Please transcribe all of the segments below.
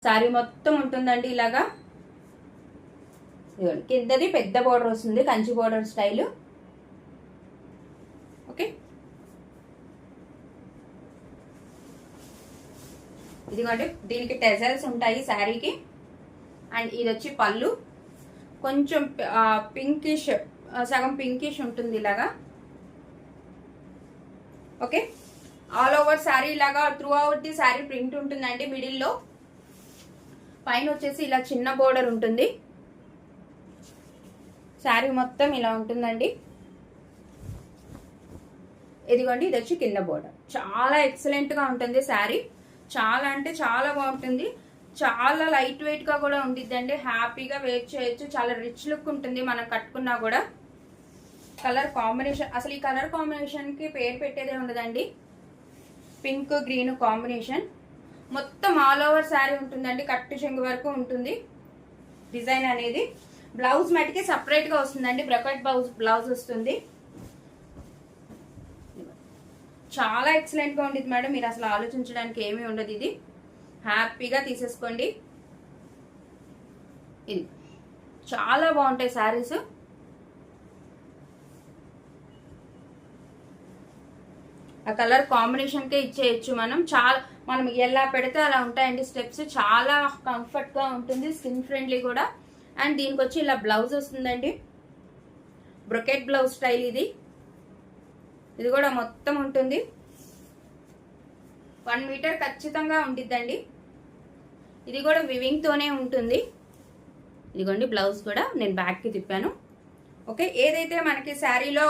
శారీ మొత్తం ఉంటుందండి ఇలాగా. కిందది పెద్ద బోర్డర్ వస్తుంది, కంచి బోర్డర్ స్టైల్. ఓకే, ఇదిగోండి దీనికి టెజల్స్ ఉంటాయి శారీకి. అండ్ ఇది వచ్చి పళ్ళు, కొంచెం పింకిష్, సగం పింకిష్ ఉంటుంది ఇలాగా. ఓకే, ఆల్ ఓవర్ శారీ ఇలాగా through out the sari print ఉంటుందండి. మిడిల్లో పైన వచ్చేసి ఇలా చిన్న బోర్డర్ ఉంటుంది. శారీ మొత్తం ఇలా ఉంటుందండి. ఇదిగోండి ఇది వచ్చి కింద బోర్డర్. చాలా ఎక్సలెంట్ గా ఉంటుంది శారీ. చాలా అంటే చాలా బాగుంటుంది. చాలా లైట్ వెయిట్ గా కూడా ఉండిద్దండి. హ్యాపీగా వేర్ చేయొచ్చు. చాలా రిచ్ లుక్ ఉంటుంది మనం కట్టుకున్నా కూడా. కలర్ కాంబినేషన్, అసలు ఈ కలర్ కాంబినేషన్ కి పేరు పెట్టేదే ఉండదండి. పింక్ గ్రీన్ కాంబినేషన్ మొత్తం ఆల్ ఓవర్ శారీ ఉంటుందండి. కట్టు చెంగు వరకు ఉంటుంది డిజైన్ అనేది. బ్లౌజ్ మటుకి సపరేట్ గా వస్తుందండి. బ్రకెట్ బ్లౌజ్ వస్తుంది. చాలా ఎక్సలెంట్ గా ఉండేది మేడం. మీరు అసలు ఆలోచించడానికి ఏమీ ఉండదు. ఇది హ్యాపీగా తీసేసుకోండి. ఇది చాలా బాగుంటాయి శారీస్. ఆ కలర్ కాంబినేషన్ కే ఇచ్చేయచ్చు మనం. మనం ఎలా పెడితే అలా ఉంటాయండి స్టెప్స్. చాలా కంఫర్ట్ గా ఉంటుంది, స్కిన్ ఫ్రెండ్లీ కూడా. అండ్ దీనికి వచ్చి ఇలా బ్లౌజ్ వస్తుందండి, బ్రొకెట్ బ్లౌజ్ స్టైల్. ఇది కూడా మొత్తం ఉంటుంది. 1 మీటర్ ఖచ్చితంగా ఉండిద్దండి. ఇది కూడా వివింగ్ తోనే ఉంటుంది. ఇదిగోండి బ్లౌజ్ కూడా నేను బ్యాక్ కి తిప్పాను. ఓకే, ఏదైతే మనకి శారీలో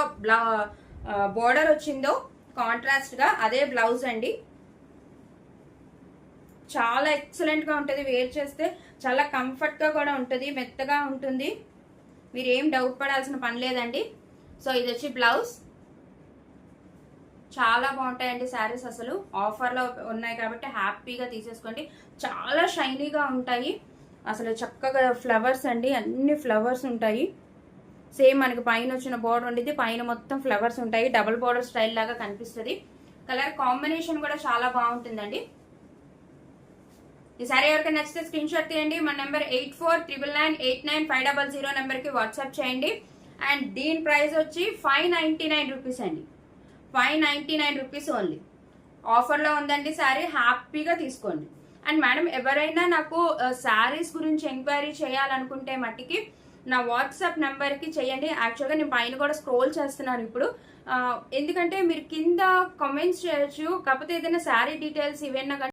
బోర్డర్ వచ్చిందో కాంట్రాస్ట్ గా అదే బ్లౌజ్ అండి. చాలా ఎక్సలెంట్ గా ఉంటుంది. వేర్ చేస్తే చాలా కంఫర్ట్ గా కూడా ఉంటుంది, మెత్తగా ఉంటుంది. మీరు ఏం డౌట్ పడాల్సిన పని లేదండి. సో ఇది వచ్చి బ్లౌజ్. చాలా బాగుంటాయండి శారీస్. అసలు ఆఫర్ లో ఉన్నాయి కాబట్టి హ్యాపీగా తీసేసుకోండి. చాలా షైనీగా ఉంటాయి. అసలు చక్కగా ఫ్లవర్స్ అండి, అన్ని ఫ్లవర్స్ ఉంటాయి. సేమ్ మనకి పైన వచ్చిన బోర్డర్ ఉండేది, పైన మొత్తం ఫ్లవర్స్ ఉంటాయి. డబుల్ బోర్డర్ స్టైల్ లాగా కనిపిస్తుంది. కలర్ కాంబినేషన్ కూడా చాలా బాగుంటుందండి. ఈ సారీ ఎవరికైనా నచ్చితే స్క్రీన్ షాట్ తీయండి. మన నెంబర్ 8499989500 నెంబర్ కి వాట్సాప్ చేయండి. అండ్ దీని ప్రైస్ వచ్చి 599 రూపీస్ అండి. 599 రూపీస్ ఓన్లీ. ఆఫర్ లో ఉందండి శారీ. హ్యాపీగా తీసుకోండి. అండ్ మేడం ఎవరైనా నాకు శారీస్ గురించి ఎంక్వైరీ చేయాలనుకుంటే మట్టికి నా వాట్సాప్ నెంబర్ కి చేయండి. యాక్చువల్గా నేను పైన కూడా స్క్రోల్ చేస్తున్నాను ఇప్పుడు. ఎందుకంటే మీరు కింద కామెంట్స్ చేయొచ్చు. కాకపోతే ఏదైనా శారీ డీటెయిల్స్ ఇవన్నీ